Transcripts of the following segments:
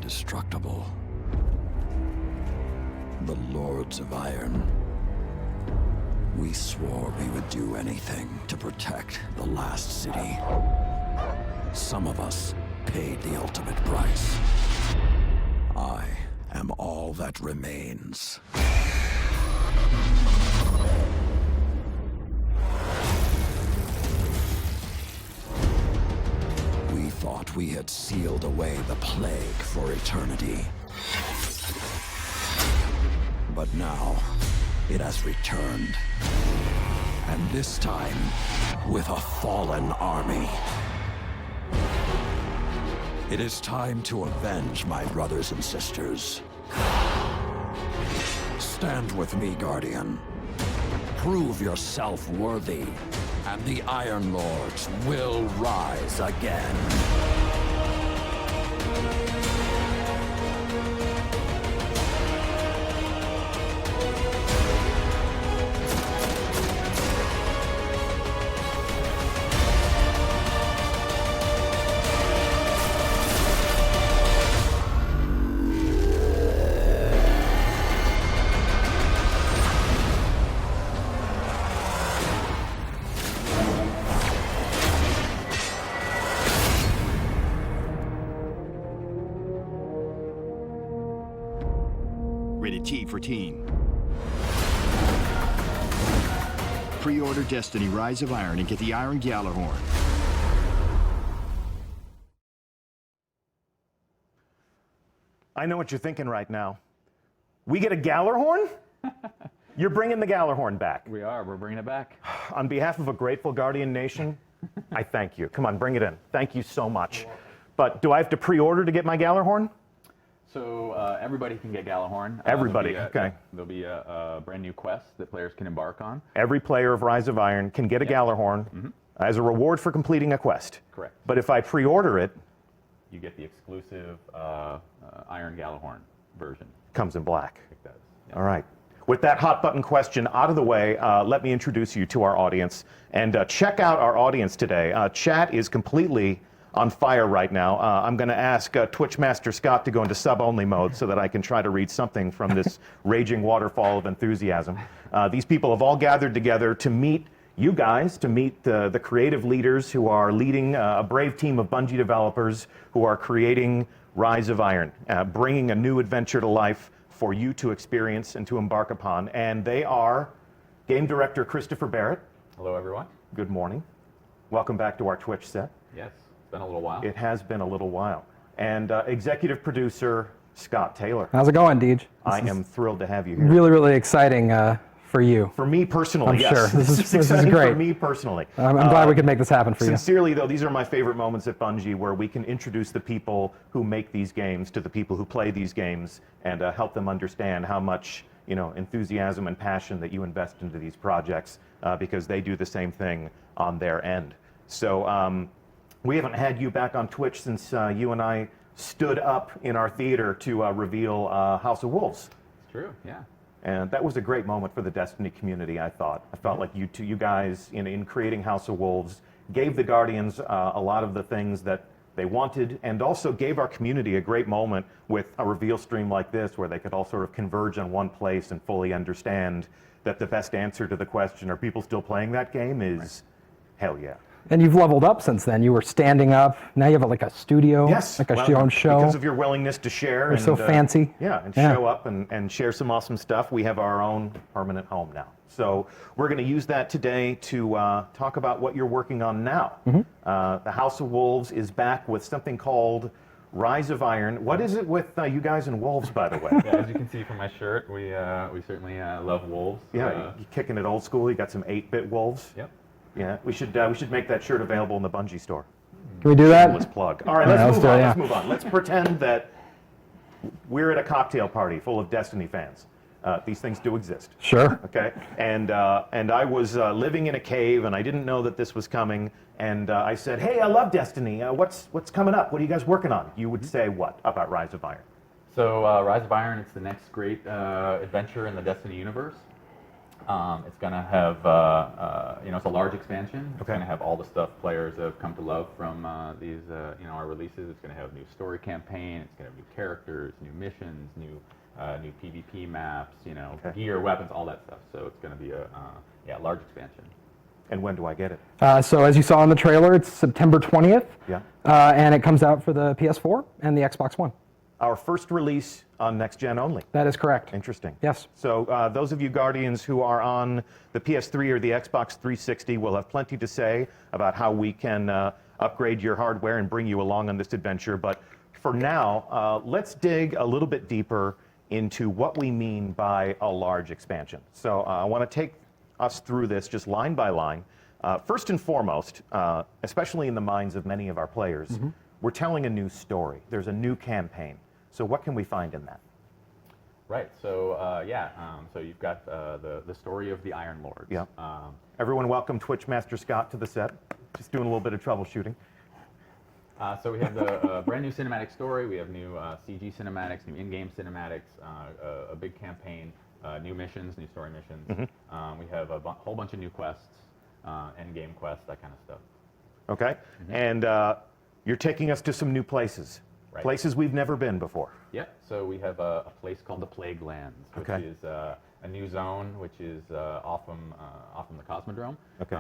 indestructible. The Lords of Iron. We swore we would do anything to protect the last city. Some of us paid the ultimate price. I am all that remains. We thought we had sealed away the plague for eternity. But now, it has returned. And this time, with a fallen army. It is time to avenge my brothers and sisters. Stand with me, Guardian. Prove yourself worthy, and the Iron Lords will rise again. Rated T for teen. Pre-order Destiny Rise of Iron and get the Iron Gjallarhorn. I know what you're thinking right now. We get a Gjallarhorn? You're bringing the Gjallarhorn back. We are. We're bringing it back. On behalf of a grateful Guardian Nation, I thank you. Come on, bring it in. Thank you so much. But do I have to pre-order to get my Gjallarhorn? So everybody can get Gjallarhorn. Everybody, okay. There'll be a brand new quest that players can embark on. Every player of Rise of Iron can get a Gjallarhorn as a reward for completing a quest. Correct. But if I pre-order it, You get the exclusive Iron Gjallarhorn version. comes in black. It does. Yeah. All right. With that hot button question out of the way, let me introduce you to our audience. And check out our audience today. Chat is completely on fire right now. I'm going to ask Twitch Master Scott to go into sub-only mode so that I can try to read something from this raging waterfall of enthusiasm. These people have all gathered together to meet you guys, to meet the creative leaders who are leading a brave team of Bungie developers who are creating Rise of Iron, bringing a new adventure to life for you to experience and to embark upon. And they are Game Director Christopher Barrett. Hello, everyone. Good morning. Welcome back to our Twitch set. Yes, it's been a little while. It has been a little while. And Executive Producer Scott Taylor. How's it going, Deej? I am thrilled to have you here. Really, really exciting for you. For me personally, I'm yes. sure. This is exciting great. for me personally. I'm glad we could make this happen for you. Sincerely, though, these are my favorite moments at Bungie where we can introduce the people who make these games to the people who play these games and help them understand how much enthusiasm and passion that you invest into these projects because they do the same thing on their end. So we haven't had you back on Twitch since you and I stood up in our theater to reveal House of Wolves. It's true, yeah. And that was a great moment for the Destiny community, I thought. I felt like you guys, in creating House of Wolves, gave the Guardians a lot of the things that they wanted, and also gave our community a great moment with a reveal stream like this, where they could all sort of converge on one place and fully understand that the best answer to the question, are people still playing that game, is hell yeah. And you've leveled up since then. You were standing up. Now you have like a studio, Yes, like a well, own show. because of your willingness to share. You're so fancy. Yeah, and show up and share some awesome stuff. We have our own permanent home now. So we're going to use that today to talk about what you're working on now. The House of Wolves is back with something called Rise of Iron. What is it with you guys and wolves, by the way? Yeah, as you can see from my shirt, we certainly love wolves. Yeah, you're kicking it old school. You got some 8-bit wolves. Yep. Yeah, we should make that shirt available in the Bungie store. Can we do that? Let's plug. All right, Yeah, let's move on. yeah. Let's move on. Let's pretend that we're at a cocktail party full of Destiny fans. These things do exist. Sure. Okay. And I was living in a cave, and I didn't know that this was coming. And I said, "Hey, I love Destiny. What's coming up? What are you guys working on?" You would say what about Rise of Iron? So Rise of Iron, it's the next great adventure in the Destiny universe. It's going to have, it's a large expansion. It's Okay. going to have all the stuff players have come to love from these, our releases. It's going to have a new story campaign. It's going to have new characters, new missions, new PvP maps, Okay. gear, weapons, all that stuff. So it's going to be a large expansion. And when do I get it? So as you saw in the trailer, it's September 20th. Yeah. And it comes out for the PS4 and the Xbox One. Our first release on next gen only. That is correct. Interesting. Yes. So those of you Guardians who are on the PS3 or the Xbox 360 will have plenty to say about how we can upgrade your hardware and bring you along on this adventure. But for now, let's dig a little bit deeper into what we mean by a large expansion. So I want to take us through this just line by line. First and foremost, especially in the minds of many of our players, we're telling a new story. There's a new campaign. So what can we find in that? Right. So so you've got the story of the Iron Lords. Yeah. Everyone welcome Twitch Master Scott to the set. Just doing a little bit of troubleshooting. So we have the brand new cinematic story. We have new CG cinematics, new in-game cinematics, a big campaign, new missions, new story missions. We have a whole bunch of new quests, end-game quests, that kind of stuff. Okay. And you're taking us to some new places. Right. Places we've never been before. Yeah, so we have a place called the Plague Lands, which Okay. is a new zone, which is off from the Cosmodrome, Okay.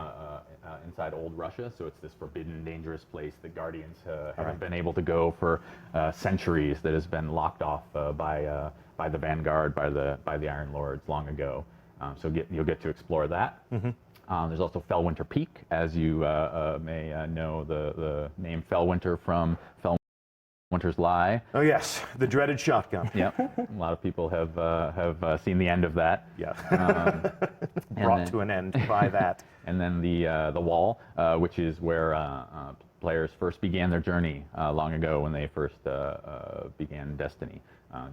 inside old Russia. So it's this forbidden, dangerous place that Guardians haven't been able to go for centuries. That has been locked off by the Vanguard, by the Iron Lords long ago. So you'll get to explore that. There's also Fellwinter Peak, as you may know the name Fellwinter from Fellwinter's Lie. Oh yes, the dreaded shotgun. Yep, a lot of people have seen the end of that. Yeah. And Brought then- to an end by that. And then the Wall, which is where players first began their journey long ago when they first began Destiny.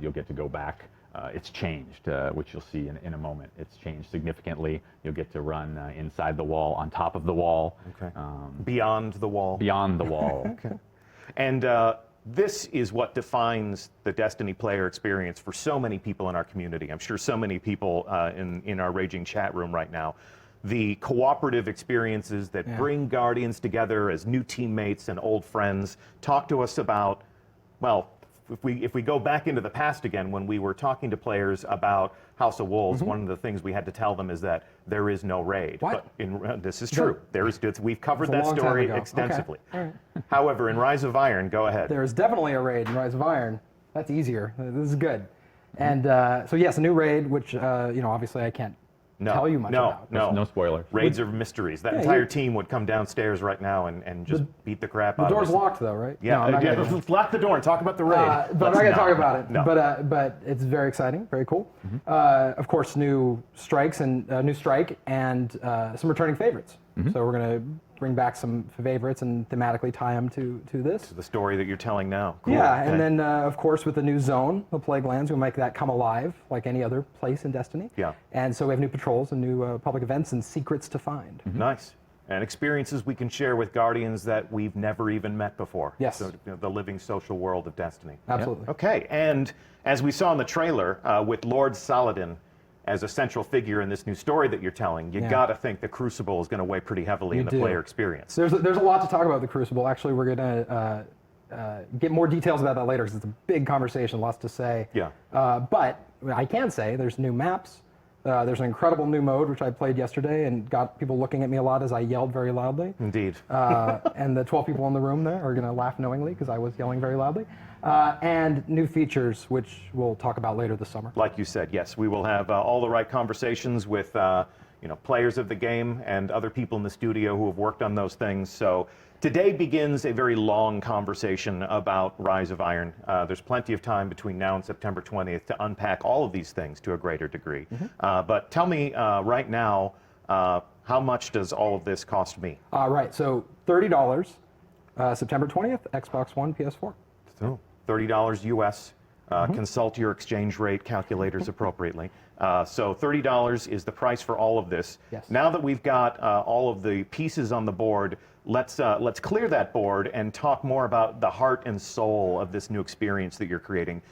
You'll get to go back. It's changed, which you'll see in a moment. It's changed significantly. You'll get to run inside the wall, on top of the wall, Okay. Beyond the wall. beyond the wall. Okay. And this is what defines the Destiny player experience for so many people in our community. I'm sure so many people in our raging chat room right now. The cooperative experiences that bring Guardians together as new teammates and old friends. Talk to us about, well, if we go back into the past again, when we were talking to players about House of Wolves, one of the things we had to tell them is that there is no raid. What? But this is true. There is. We've covered It's a that long time story ago. Okay. extensively. All right. However, in Rise of Iron, go ahead. There's definitely a raid in Rise of Iron. That's easier. This is good. And so yes, a new raid, which obviously I can't tell you much about. No spoilers. Raids are mysteries. That Yeah, entire you- team would come downstairs right now and just beat the crap The out of door's us. locked though, right? Yeah, No, I'm not gonna- let's lock the door and talk about the raid. but I'm not Let's going to talk about it. No. But it's very exciting, very cool. Of course, new strikes and new strike and some returning favorites. So we're going to bring back some favorites and thematically tie them to this. The story that you're telling now. Cool. Yeah, Okay. and then of course with the new zone, the Plague Lands, we'll make that come alive like any other place in Destiny. Yeah. And so we have new patrols and new public events and secrets to find. Nice. And experiences we can share with Guardians that we've never even met before. Yes. So, the living social world of Destiny. Absolutely. Okay, and as we saw in the trailer, with Lord Saladin as a central figure in this new story that you're telling, you Yeah. gotta think the Crucible is gonna weigh pretty heavily in the do. player experience. So there's a lot to talk about the Crucible. Actually, we're going to get more details about that later because it's a big conversation, lots to say. Yeah. But I can say there's new maps. There's an incredible new mode, which I played yesterday and got people looking at me a lot as I yelled very loudly. Indeed. And the 12 people in the room there are going to laugh knowingly because I was yelling very loudly. And new features, which we'll talk about later this summer. Like you said, yes, we will have all the right conversations with players of the game and other people in the studio who have worked on those things. So today begins a very long conversation about Rise of Iron. There's plenty of time between now and September 20th to unpack all of these things to a greater degree. But tell me right now, how much does all of this cost me? Right, so $30, September 20th, Xbox One, PS4. So $30 US. Consult your exchange rate calculators appropriately. So $30 is the price for all of this. Yes. Now that we've got all of the pieces on the board, let's clear that board and talk more about the heart and soul of this new experience that you're creating.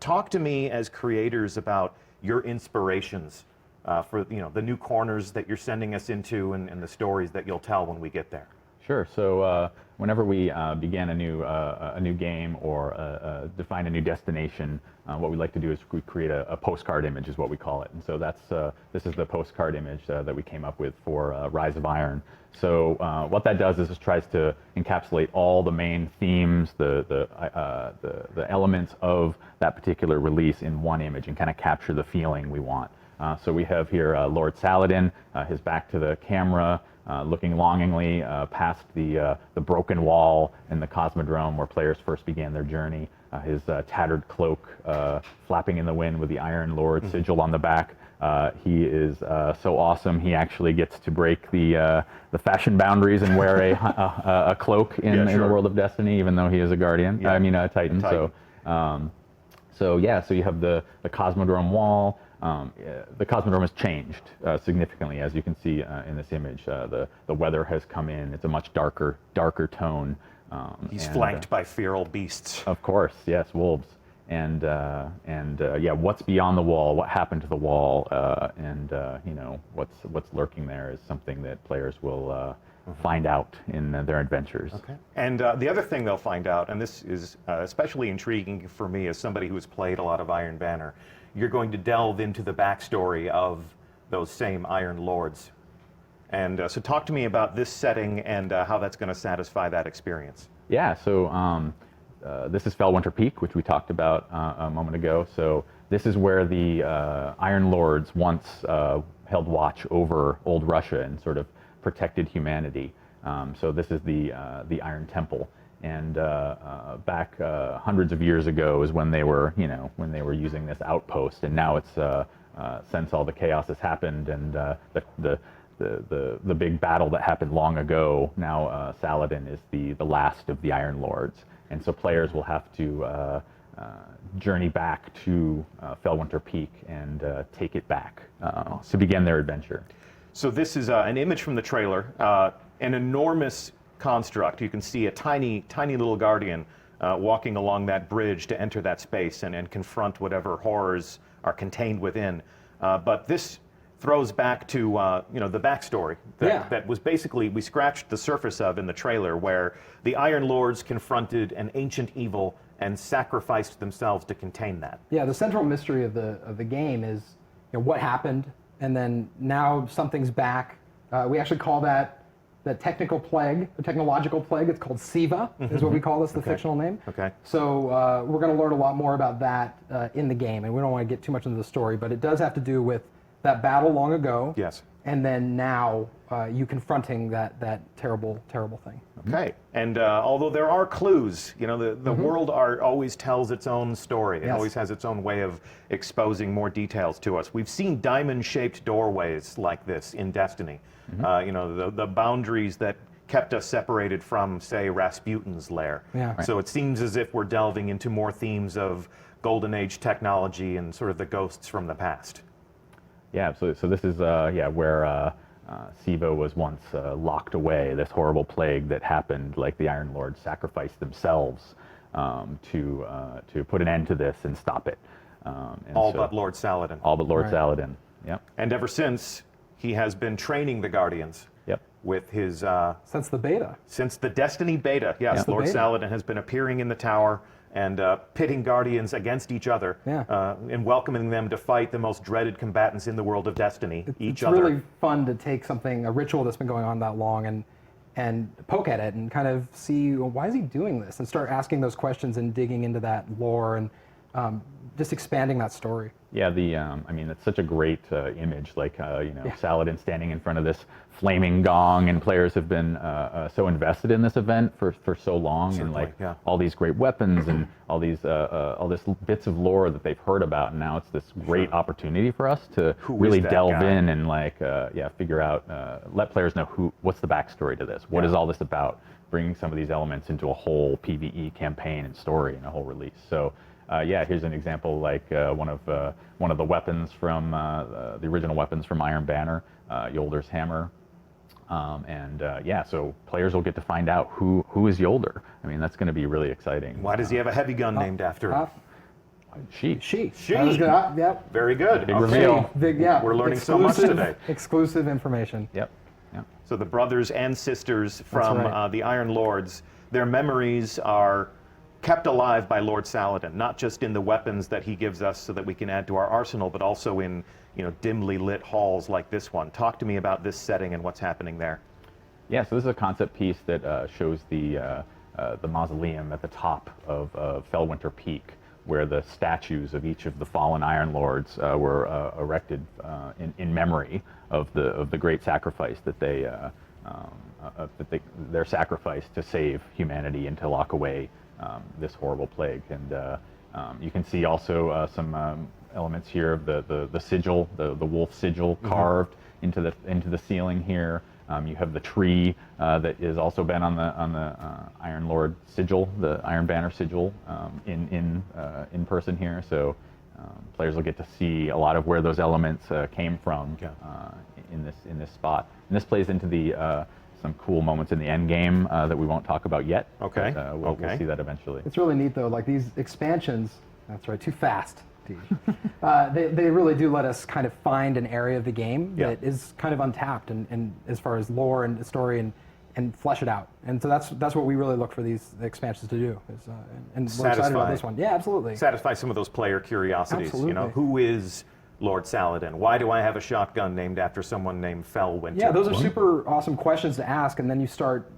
Talk to me as creators about your inspirations for the new corners that you're sending us into and the stories that you'll tell when we get there? Sure. So whenever we begin a new game or define a new destination, what we like to do is we create a postcard image, is what we call it. And so this is the postcard image that we came up with for Rise of Iron. So what that does is it tries to encapsulate all the main themes, the elements of that particular release in one image and kind of capture the feeling we want. So we have here Lord Saladin, his back to the camera, looking longingly past the broken wall in the Cosmodrome where players first began their journey. His tattered cloak flapping in the wind with the Iron Lord sigil on the back. He is so awesome. He actually gets to break the fashion boundaries and wear a cloak in the world of Destiny, even though he is a Guardian. Yeah. I mean, a Titan. So you have the Cosmodrome wall. The Cosmodrome has changed significantly, as you can see in this image. The weather has come in. It's a much darker tone. He's flanked by feral beasts. Of course, yes, wolves. And what's beyond the wall? What happened to the wall? What's lurking there is something that players will find out in their adventures. Okay. And the other thing they'll find out, and this is especially intriguing for me as somebody who has played a lot of Iron Banner, you're going to delve into the backstory of those same Iron Lords. And so talk to me about this setting and how that's going to satisfy that experience. Yeah, so this is Felwinter Peak, which we talked about a moment ago. So this is where the Iron Lords once held watch over old Russia and sort of protected humanity. So this is the Iron Temple. And back hundreds of years ago is when they were using this outpost, and now it's since all the chaos has happened and the big battle that happened long ago. Now Saladin is the last of the Iron Lords, and so players will have to journey back to Felwinter Peak and take it back to begin their adventure. So this is an image from the trailer, an enormous construct. You can see a tiny little Guardian walking along that bridge to enter that space and confront whatever horrors are contained within. But this throws back to the backstory that was basically we scratched the surface of in the trailer, where the Iron Lords confronted an ancient evil and sacrificed themselves to contain that. Yeah, the central mystery of the game is what happened, and then now something's back. We actually call that the technical plague, the technological plague. It's called Siva, is what we call this, the fictional name. Okay. So we're going to learn a lot more about that in the game, and we don't want to get too much into the story, but it does have to do with that battle long ago. Yes. And then now you confronting that terrible thing. Okay. And although there are clues, the world art always tells its own story. It always has its own way of exposing more details to us. We've seen diamond-shaped doorways like this in Destiny. The boundaries that kept us separated from, say, Rasputin's lair. Yeah. Right. So it seems as if we're delving into more themes of Golden Age technology and sort of the ghosts from the past. Yeah, so this is where Siva was once locked away, this horrible plague that happened, like the Iron Lords sacrificed themselves to put an end to this and stop it. But Lord Saladin. All but Lord Saladin, yep. And ever since, he has been training the Guardians. Yep. With his... Since the beta. Since the Destiny beta, yes. Yeah. Lord Saladin has been appearing in the tower and pitting Guardians against each other, and welcoming them to fight the most dreaded combatants in the world of Destiny, each other. It's really fun to take a ritual that's been going on that long, and poke at it and kind of see, well, why is he doing this? And start asking those questions and digging into that lore and just expanding that story. Yeah, it's such a great image, Saladin standing in front of this flaming gong, and players have been so invested in this event for so long. Certainly, and all these great weapons and all this bits of lore that they've heard about, and now it's this great opportunity for us to really delve in and figure out, let players know what's the backstory to this, what is all this about, bringing some of these elements into a whole PvE campaign and story and a whole release. So. Here's an example, one of the weapons from the original weapons from Iron Banner, Yolder's hammer, so players will get to find out who is Yolder. I mean, that's going to be really exciting. Why does he have a heavy gun named after him? She. She. She. I was gonna, yep. Very good. Big Okay. reveal. Big, yeah. We're learning so much Exclusive- today. Exclusive information. Yep. Yep. So the brothers and sisters from right. the Iron Lords, their memories are kept alive by Lord Saladin, not just in the weapons that he gives us so that we can add to our arsenal, but also in dimly lit halls like this one. Talk to me about this setting and what's happening there. Yeah, so this is a concept piece that shows the mausoleum at the top of Fellwinter Peak, where the statues of each of the fallen Iron Lords were erected in memory of the great sacrifice that their sacrifice to save humanity and to lock away this horrible plague. And you can see also some elements here of the sigil, the wolf sigil carved into the ceiling here. You have the tree that has also been on the Iron Lord sigil, the Iron Banner sigil, in person here. So players will get to see a lot of where those elements came from in this spot. And this plays into the some cool moments in the end game that we won't talk about yet. Okay. But, we'll see that eventually. It's really neat though, like these expansions, that's right, too fast. They really do let us kind of find an area of the game Yeah. that is kind of untapped and as far as lore and story and flesh it out. And so that's what we really look for these expansions to do. And we're excited Satisfy. about this one. Yeah, absolutely. Satisfy some of those player curiosities. Absolutely. Who is Lord Saladin? Why do I have a shotgun named after someone named Fellwinter? Yeah, those are super awesome questions to ask, and then you start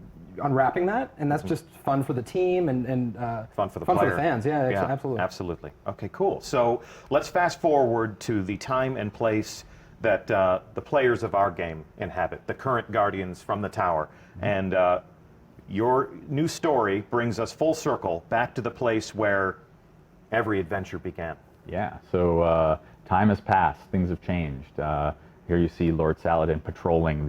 unwrapping that, and that's just fun for the team and fun for the fun player. for the fans. Yeah, absolutely. Absolutely. Okay, cool. So let's fast forward to the time and place that the players of our game inhabit, the current Guardians from the Tower. And your new story brings us full circle back to the place where every adventure began. Yeah, so time has passed, things have changed. Here you see Lord Saladin patrolling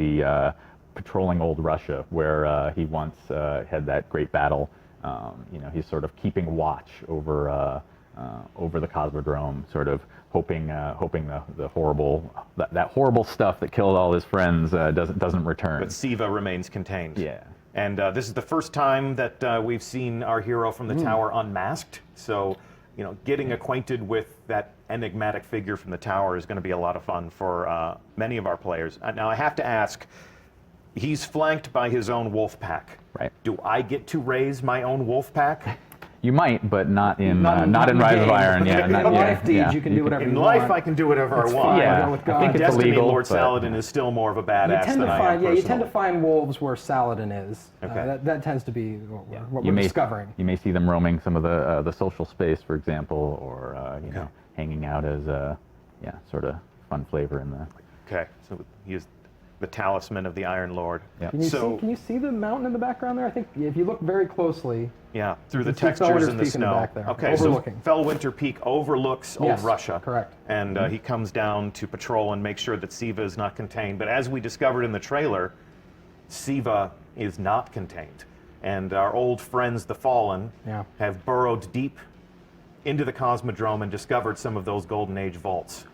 old Russia, where he once had that great battle. He's sort of keeping watch over the Cosmodrome, sort of hoping the horrible stuff that killed all his friends doesn't return. But Siva remains contained. Yeah. And this is the first time that we've seen our hero from the tower unmasked. So, getting acquainted with that enigmatic figure from the tower is going to be a lot of fun for many of our players. Now, I have to ask, he's flanked by his own wolf pack. Right. Do I get to raise my own wolf pack? You might, but not in Not in Rise of game. Iron. Yeah, In not, life yeah, deeds, yeah. you can do whatever In you life, want. I can do whatever I want. fine. Yeah, Go with I God. think In it's Destiny, illegal. Lord but- Saladin is still more of a You badass tend than to I find, am you tend to personally. find wolves where Saladin is. Okay. That tends to be what You we're may, discovering. You may see them roaming some of the social space, for example, or hanging out as sort of fun flavor in the. Okay, so he is the talisman of the Iron Lord. Yeah. Can you see the mountain in the background there? I think if you look very closely. Yeah, through the You can see textures Fellwinter's in the Peak in the snow. back there, Okay, overlooking. so Fellwinter Peak overlooks old Yes, Russia. correct. And he comes down to patrol and make sure that Siva is not contained. But as we discovered in the trailer, Siva is not contained. And our old friends, the Fallen, Yeah. have burrowed deep into the Cosmodrome and discovered some of those Golden Age vaults.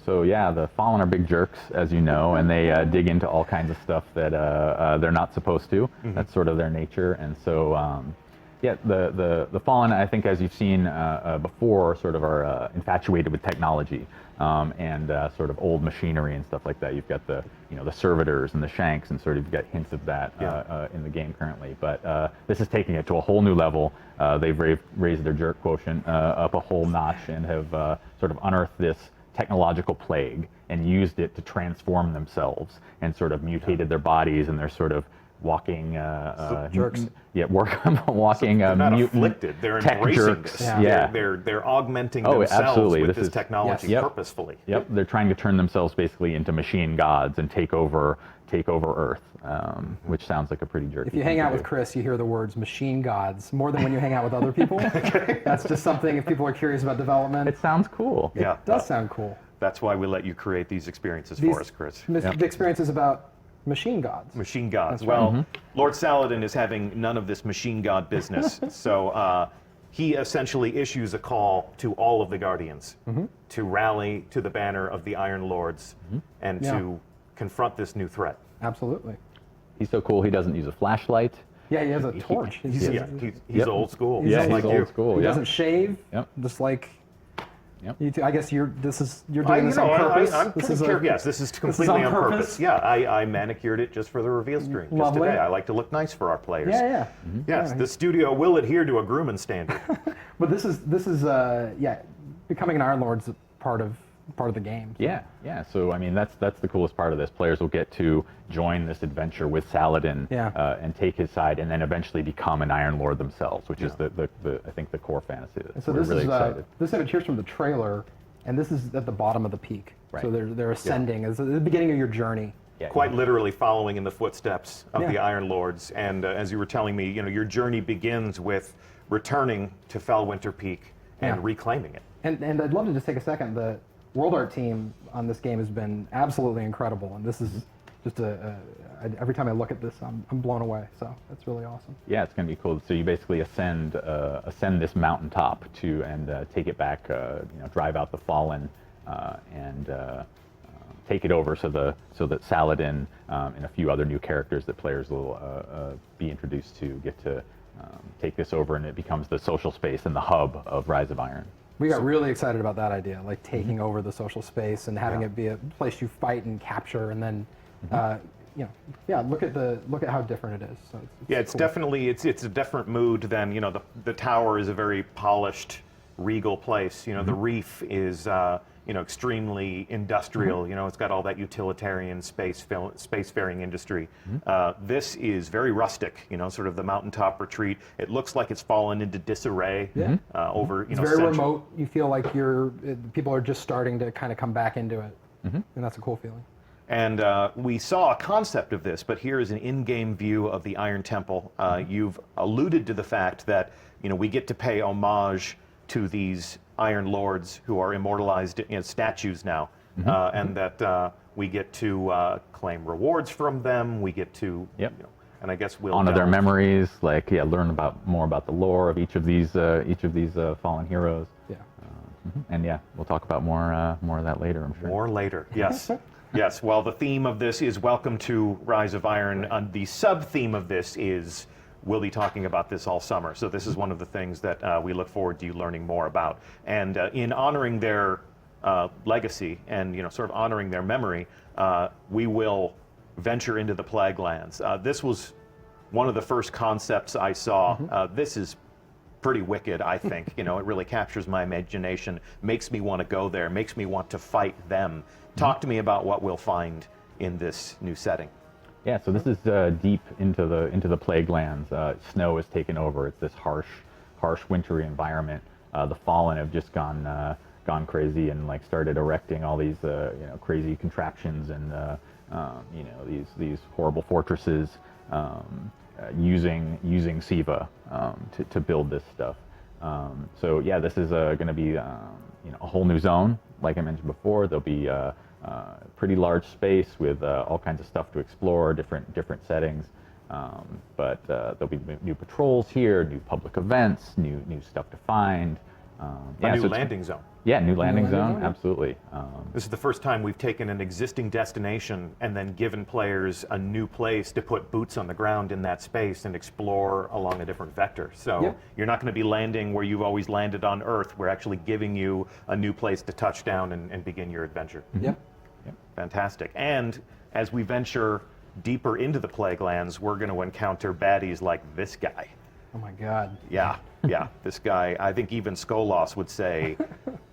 So yeah, the Fallen are big jerks, as you know, and they dig into all kinds of stuff that they're not supposed to. That's sort of their nature, and so the Fallen, I think, as you've seen before, sort of are infatuated with technology and sort of old machinery and stuff like that. You've got the servitors and the shanks, and sort of you've got hints of that in the game currently. But this is taking it to a whole new level. They've raised their jerk quotient up a whole notch and have sort of unearthed this technological plague and used it to transform themselves and sort of mutated their bodies, and they're sort of walking jerks. walking They're not mutant afflicted, they're tech embracing jerks. this. Yeah. They're augmenting Oh, themselves absolutely. with This this is- technology Yes. Yep. purposefully. Yep, they're trying to turn themselves basically into machine gods and take over Earth, which sounds like a pretty jerky If you thing hang to out do. with Chris, you hear the words machine gods more than when you hang out with other people. That's just something, if people are curious about development, It sounds cool. Yeah, it does sound cool. that's why we let you create these experiences These- for us, Chris. The experience is about machine gods. Machine gods. That's Well, right. Lord Saladin is having none of this machine god business. So he essentially issues a call to all of the Guardians to rally to the banner of the Iron Lords and Yeah. to confront this new threat. Absolutely. He's so cool. He doesn't use a flashlight. Yeah, he has a torch. He's He's Yep. old school. He's Yeah, just he's like old you. school. He Yeah. doesn't shave, Yep. just like Yep. You two, I guess you're doing I- this you know, on purpose. I'm This taking is care of, yes, this is completely on purpose. Yeah, I manicured it just for the reveal stream, just Lovely. today. I like to look nice for our players. Yeah, yeah. Yes, the studio will adhere to a grooming standard. But this is yeah, becoming an Iron Lord's part of the game. Yeah, yeah. So I mean, that's the coolest part of this. Players will get to join this adventure with Saladin and take his side, and then eventually become an Iron Lord themselves, which is the I think the core fantasy. And so We're this really is excited. this image here's from the trailer, and this is at the bottom of the peak. Right. So they're ascending. It's at the beginning of your journey. Yeah, Quite literally following in the footsteps of Yeah. the Iron Lords. And as you were telling me, you know, your journey begins with returning to Felwinter Peak and Yeah. reclaiming it. And I'd love to just take a second. The World Art team on this game has been absolutely incredible, and this is just every time I look at this, I'm blown away. So that's really awesome. Yeah, it's going to be cool. So you basically ascend this mountaintop and take it back. Drive out the Fallen and take it over, so that Saladin and a few other new characters that players will be introduced to get to take this over, and it becomes the social space and the hub of Rise of Iron. We got really excited about that idea, like taking over the social space and having it be a place you fight and capture, and then, look at how different it is. So It's cool. definitely it's a different mood than, you know, the tower is a very polished, regal place. You know, the reef is extremely industrial. You know, it's got all that utilitarian spacefaring industry. This is very rustic. You know, sort of the mountaintop retreat. It looks like it's fallen into disarray over It's very remote. You feel like people are just starting to kind of come back into it, and that's a cool feeling. And we saw a concept of this, but here is an in-game view of the Iron Temple. You've alluded to the fact that, you know, we get to pay homage to these Iron Lords who are immortalized in statues now, and that we get to claim rewards from them. We get to, Yep. you know, and I guess we'll Honor their delve- memories, learn more about the lore of each of these fallen heroes. Yeah. And yeah, we'll talk about more of that later, I'm sure. More later, yes. Yes, well, the theme of this is Welcome to Rise of Iron. The sub-theme of this is we'll be talking about this all summer. So this is one of the things that we look forward to you learning more about. And in honoring their legacy and, you know, sort of honoring their memory, we will venture into the Plague Lands. This was one of the first concepts I saw. This is pretty wicked, I think. You know, it really captures my imagination, makes me want to go there, makes me want to fight them. Talk to me about what we'll find in this new setting. Yeah, so this is deep into the Plague Lands. Snow has taken over. It's this harsh, wintry environment. The Fallen have just gone crazy and started erecting all these crazy contraptions and these horrible fortresses, using Siva to build this stuff. So yeah, this is going to be a whole new zone. Like I mentioned before, there'll be pretty large space with all kinds of stuff to explore, different settings. But there'll be new patrols here, new public events, new stuff to find. A new landing zone. Yeah, new landing zone, absolutely. This is the first time we've taken an existing destination and then given players a new place to put boots on the ground in that space and explore along a different vector. So you're not going to be landing where you've always landed on Earth. We're actually giving you a new place to touch down and begin your adventure. Yep. Fantastic. And as we venture deeper into the Plague Lands, we're going to encounter baddies like this guy. Oh my God. Yeah, this guy, I think even Skolos would say,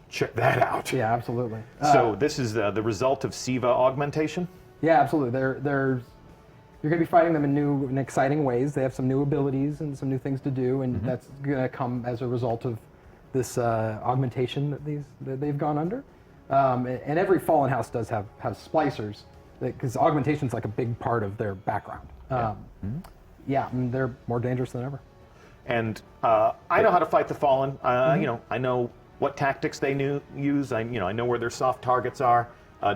check that out. Yeah, absolutely. So this is the result of Siva augmentation? Yeah, absolutely. You're going to be fighting them in new and exciting ways. They have some new abilities and some new things to do, and that's going to come as a result of this augmentation that they've gone under. And every Fallen House does have splicers, because augmentation is like a big part of their background. And they're more dangerous than ever. And I know how to fight the Fallen. I know what tactics they use. I know where their soft targets are.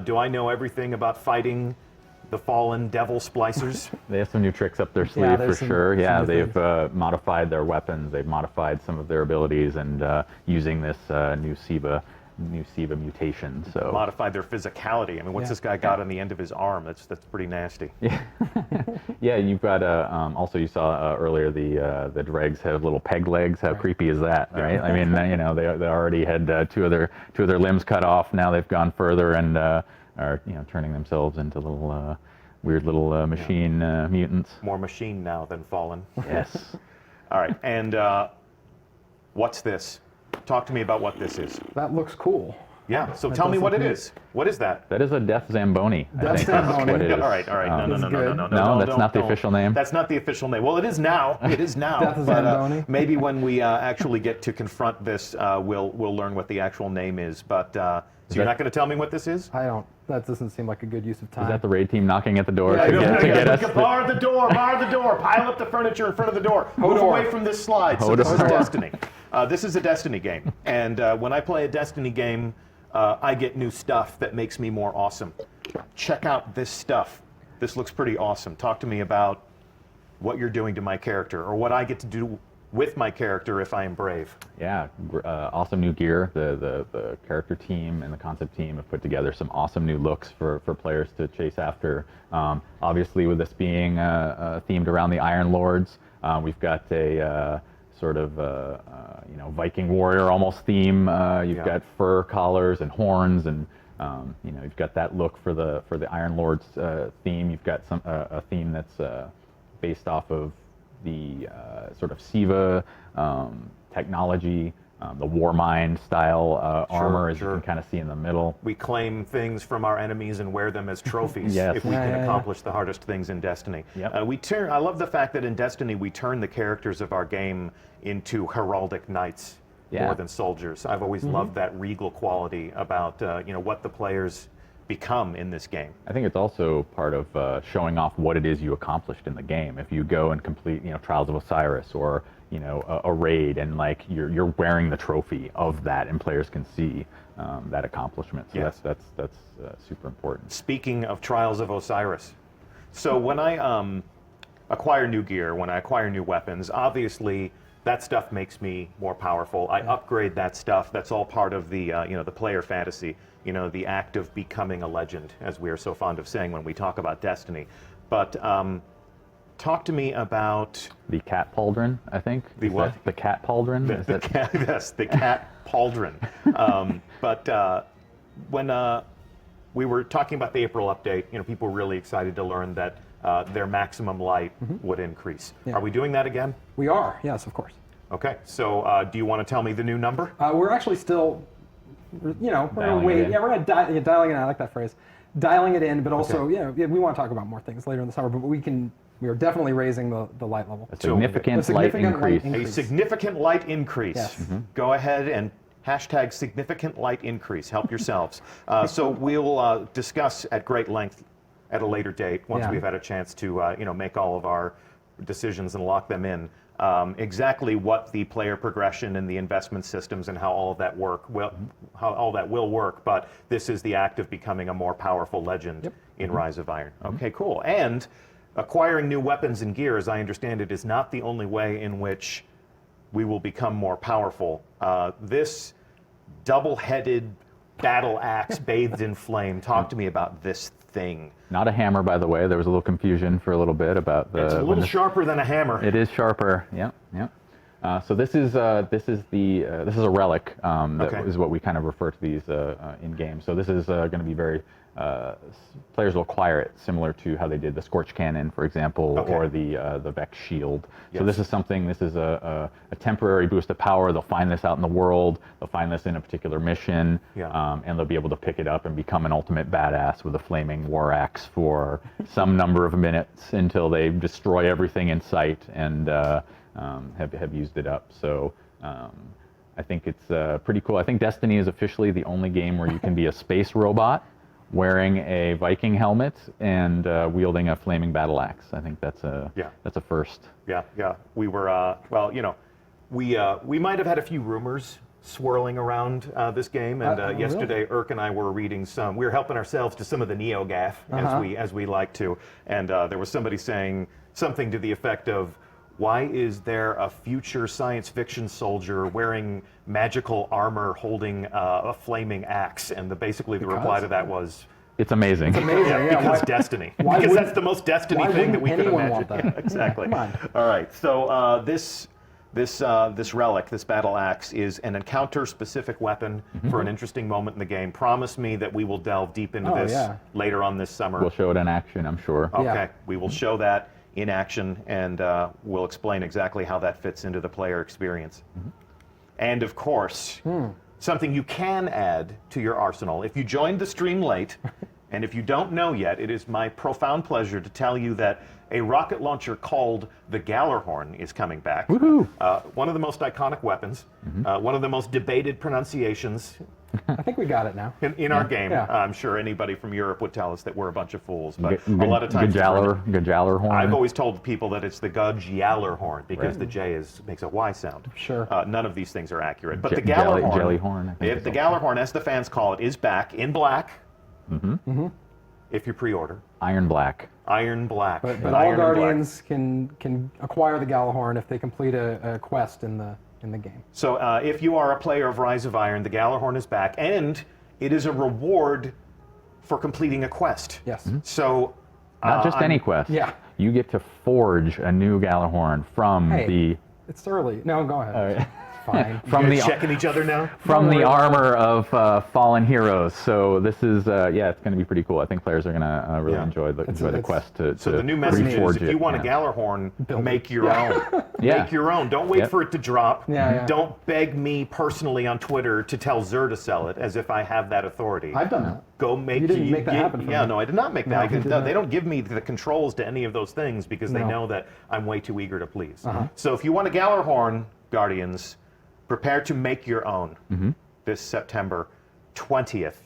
Do I know everything about fighting the Fallen Devil Splicers? They have some new tricks up their sleeve for sure. Yeah, some they've modified their weapons. They've modified some of their abilities, and using this new Siva new SIVA mutation. So Modified their physicality. I mean, what's this guy got on the end of his arm? That's pretty nasty. yeah, you've got also you saw earlier the dregs have little peg legs. How creepy is that, right? I mean, you know, they already had two of their limbs cut off. Now they've gone further and are, you know, turning themselves into little weird little machine mutants. More machine now than fallen. Yes. All right, and what's this? Talk to me about what this is. That looks cool. Yeah, so tell does me what look it neat. is. What is that? That is a Death Zamboni. I Death think that's Zamboni. what it is. All right. No, That's good. No, that's not the official name? That's not the official name. Well, it is now. It is now. Death but, Zamboni. maybe when we actually get to confront this, we'll learn what the actual name is. But so you're not going to tell me what this is? I don't. That doesn't seem like a good use of time. Is that the raid team knocking at the door Yeah, to get us? Bar the door. Pile up the furniture in front of the door. Move Hodor. away from this slide. So this is Hodor. Destiny. This is a Destiny game, and when I play a Destiny game, I get new stuff that makes me more awesome. Check out this stuff. This looks pretty awesome. Talk to me about what you're doing to my character, or what I get to do with my character if I am brave. Yeah, awesome new gear. The character team and the concept team have put together some awesome new looks for players to chase after. Obviously, with this being themed around the Iron Lords, we've got a sort of you know, Viking warrior almost theme. You've got fur collars and horns, and you know, you've got that look for the Iron Lords theme. You've got a theme that's based off of the sort of SIVA technology, the Warmind style armor, as you can kind of see in the middle. We claim things from our enemies and wear them as trophies Yes. if we Yeah, can yeah, yeah. accomplish the hardest things in Destiny. Yep. I love the fact that in Destiny we turn the characters of our game into heraldic knights more than soldiers. I've always loved that regal quality about you know, what the players become in this game. I think it's also part of showing off what it is you accomplished in the game. If you go and complete, you know, Trials of Osiris or, you know, a raid, and like you're wearing the trophy of that, and players can see that accomplishment. So Yes. that's super important. Speaking of Trials of Osiris, so when I acquire new gear, when I acquire new weapons, obviously that stuff makes me more powerful. I upgrade that stuff. That's all part of the you know, the player fantasy. You know, the act of becoming a legend, as we are so fond of saying when we talk about Destiny. But talk to me about The cat pauldron, I think. The Is what? that the cat pauldron. Is that- cat, yes, the cat pauldron. But when we were talking about the April update, you know, people were really excited to learn that their maximum light would increase. Yeah. Are we doing that again? We are. Yes, of course. Okay. So do you want to tell me the new number? We're actually still, you know, we're Dialing gonna it wait. in. Yeah, we're gonna dialing it in. I like that phrase. Dialing it in, but also, yeah, we want to talk about more things later in the summer. But we are definitely raising the light level. a significant, A significant light light increase. A significant light increase. Yes. Go ahead and hashtag significant light increase. Help yourselves. So we'll discuss at great length at a later date once Yeah. we've had a chance to you know, make all of our decisions and lock them in. Exactly what the player progression and the investment systems and how all of that how all that will work. But this is the act of becoming a more powerful legend in Rise of Iron. Okay, cool. And acquiring new weapons and gear, as I understand it, is not the only way in which we will become more powerful. This double-headed battle axe bathed in flame. Talk to me about this thing. Not a hammer, by the way. There was a little confusion for a little bit about the. It's a little sharper than a hammer. It is sharper. Yep. Yep. So this is a relic. That is what we kind of refer to these in game. So this is going to be very. Players will acquire it similar to how they did the Scorch Cannon, for example, or the Vex Shield. Yes. So this is something. This is a temporary boost of power. They'll find this out in the world. They'll find this in a particular mission, and they'll be able to pick it up and become an ultimate badass with a flaming war axe for some number of minutes until they destroy everything in sight and have used it up. So. I think it's pretty cool. I think Destiny is officially the only game where you can be a space robot wearing a Viking helmet and wielding a flaming battle axe. I think that's a first. Yeah. We were well, you know, we might have had a few rumors swirling around this game, and yesterday Irk and I were reading some. We were helping ourselves to some of the NeoGAF as we like to, and there was somebody saying something to the effect of, why is there a future science fiction soldier wearing magical armor holding a flaming axe? And basically the reply to that was, It's amazing. Amazing, yeah. because why- Destiny. why Because wouldn't- that's the most Destiny why thing that wouldn't we could anyone imagine. want that? Yeah, exactly. Yeah, come All right. So this relic, this battle axe, is an encounter-specific weapon for an interesting moment in the game. Promise me that we will delve deep into Oh, this yeah. later on this summer. We'll show it in action, I'm sure. Okay, Yeah. we will show that in action, and we'll explain exactly how that fits into the player experience. And of course, something you can add to your arsenal. If you joined the stream late, and if you don't know yet, it is my profound pleasure to tell you that a rocket launcher called the Gallarhorn is coming back. Woohoo! One of the most iconic weapons, one of the most debated pronunciations I think we got it now. in our game. Yeah. I'm sure anybody from Europe would tell us that we're a bunch of fools, but a lot of times Gajallarhorn. I've always told people that it's the Gjallarhorn because the J makes a Y sound. Sure. None of these things are accurate. But the Jelly- Gallarhorn, Jellyhorn, I think if is the also- Gallarhorn, as the fans call it, is back in black. If you pre-order, Iron Black. Iron Black. But Iron all and black. Guardians can acquire the Galahorn if they complete a quest in the game. So if you are a player of Rise of Iron, the Gallarhorn is back, and it is a reward for completing a quest. Yes. So Not just I'm- any quest. Yeah. You get to forge a new Gallarhorn from Hey. the It's early. No, go ahead. Fine. from You the guys checking each other now. from Don't the worry about armor of fallen heroes. So this is yeah, it's going to be pretty cool. I think players are going to really Yeah. enjoy the it's- quest to So the new message is, reforge if it, you want a yeah. Gallarhorn, Build it. make your own. Yeah. Make your own. Don't wait Yep. for it to drop. Yeah, yeah. Don't beg me personally on Twitter to tell Xur to sell it as if I have that authority. I've done that. Go make. You didn't make that happen for Yeah, me. no, I did not make No, that. you did not. They don't give me the controls to any of those things because they No. know that I'm way too eager to please. Uh-huh. So if you want a Gallarhorn, Guardians, prepare to make your own this September 20th.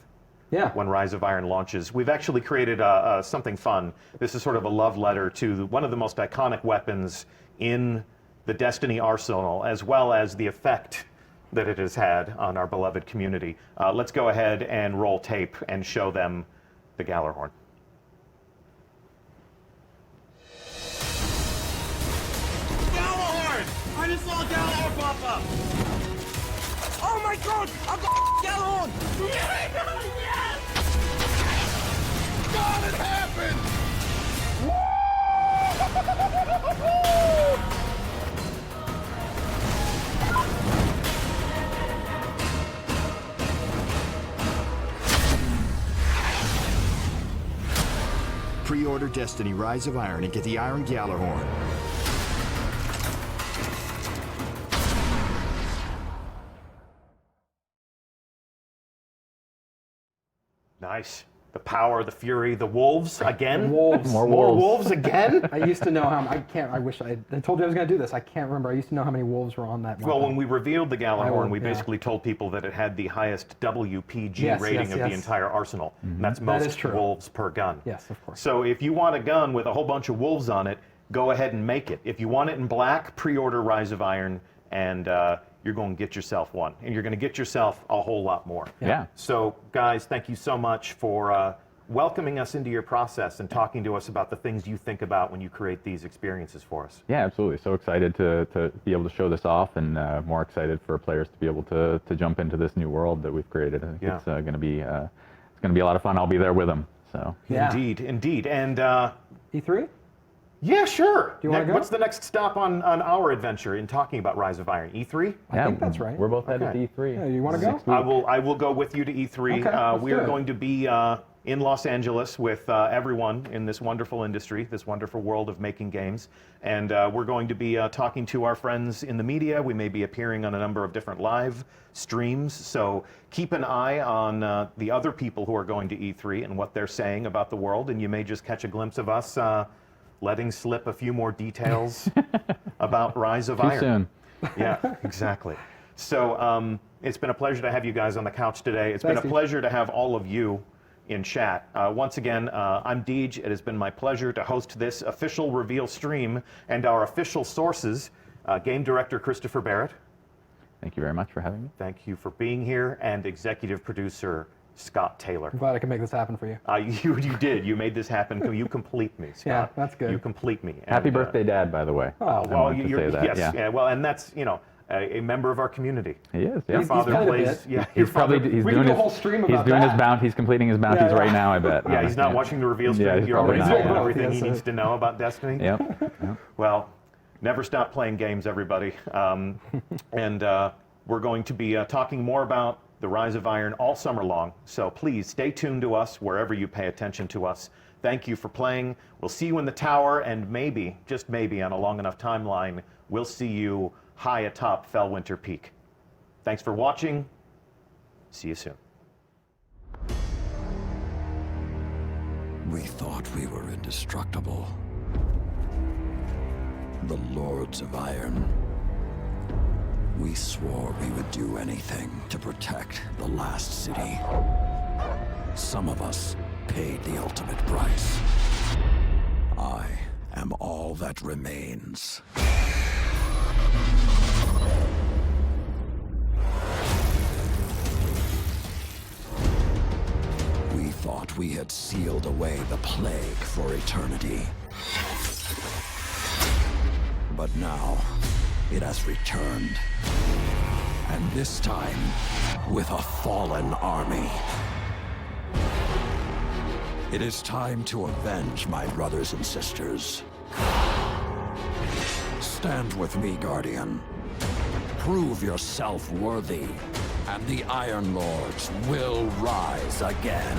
Yeah. When Rise of Iron launches. We've actually created something fun. This is sort of a love letter to one of the most iconic weapons in the Destiny arsenal, as well as the effect that it has had on our beloved community. Let's go ahead and roll tape and show them the Gallarhorn. Galahorn! I just saw Galahorn pop up! Oh my god! I've got Galahorn! Yes! God, it happened! Pre-order Destiny Rise of Iron and get the Iron Gallarhorn. Nice. The power, the fury, the wolves again. Wolves. More wolves. wolves again. I used to know how. I wish I told you I was going to do this. I can't remember. I used to know how many wolves were on that. Well, weapon. when we revealed the Gallarhorn, we yeah. basically told people that it had the highest WPG Yes, rating yes, of the yes. entire arsenal. And that's most is true. wolves per gun. Yes, of course. So if you want a gun with a whole bunch of wolves on it, go ahead and make it. If you want it in black, pre-order Rise of Iron, and you're going to get yourself one. And you're going to get yourself a whole lot more. Yeah. So, guys, thank you so much for welcoming us into your process and talking to us about the things you think about when you create these experiences for us. Yeah, absolutely. So excited to be able to show this off, and more excited for players to be able to jump into this new world that we've created. I think Yeah. it's going to be a lot of fun. I'll be there with them. So Yeah. Indeed, indeed. And E3. yeah, sure. Do you wanna go? What's the next stop on our adventure in talking about Rise of Iron? E3? yeah, think that's right. We're both headed Okay. to E3. Yeah, you wanna go? Next week. I will go with you to E3. Okay, let's we do are it. going to be in Los Angeles with everyone in this wonderful industry, this wonderful world of making games. And we're going to be talking to our friends in the media. We may be appearing on a number of different live streams. So keep an eye on the other people who are going to E3 and what they're saying about the world. And you may just catch a glimpse of us letting slip a few more details about Rise of Too Iron. soon. Yeah, exactly. So it's been a pleasure to have you guys on the couch today. It's Thanks, been a Steve. pleasure to have all of you in chat. Once again, I'm Deej. It has been my pleasure to host this official reveal stream and our official sources, Game Director Christopher Barrett. Thank you very much for having me. Thank you for being here, and Executive Producer Scott Taylor. I'm glad I could make this happen for you. You did. You made this happen. You complete me, Scott. Yeah, that's good. You complete me. Happy And, birthday, Dad, by the way. Oh, I well, wanted to you're, say that. yes, yeah. well, and that's a member of our community. He is. Yeah. Your father played a plays. bit. Yeah, your He's probably father- he's We doing could do a his whole stream he's about doing that. his bounty. He's completing his bounties Yeah, right yeah. now. I bet. Yeah, he's not watching the reveal stream. Yeah, he's You're already probably not. saying Yeah. everything he Yes, needs to know about Destiny. Yep. Yep. Well, never stop playing games, everybody. And we're going to be talking more about the Rise of Iron all summer long. So please stay tuned to us wherever you pay attention to us. Thank you for playing. We'll see you in the tower, and maybe, just maybe, on a long enough timeline, we'll see you high atop Fellwinter Peak. Thanks for watching. See you soon. We thought we were indestructible. The Lords of Iron. We swore we would do anything to protect the last city. Some of us paid the ultimate price. I am all that remains. We thought we had sealed away the plague for eternity. But now, it has returned. And this time, with a fallen army. It is time to avenge my brothers and sisters. Stand with me, Guardian. Prove yourself worthy, and the Iron Lords will rise again.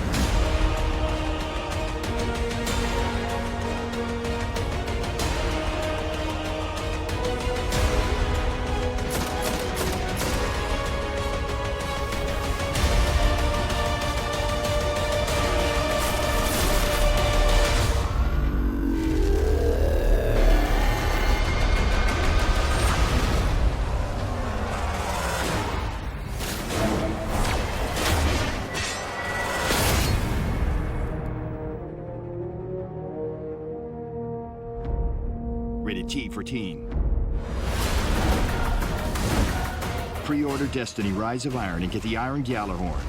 Rated T for teen. Pre-order Destiny Rise of Iron and get the Iron Gjallarhorn.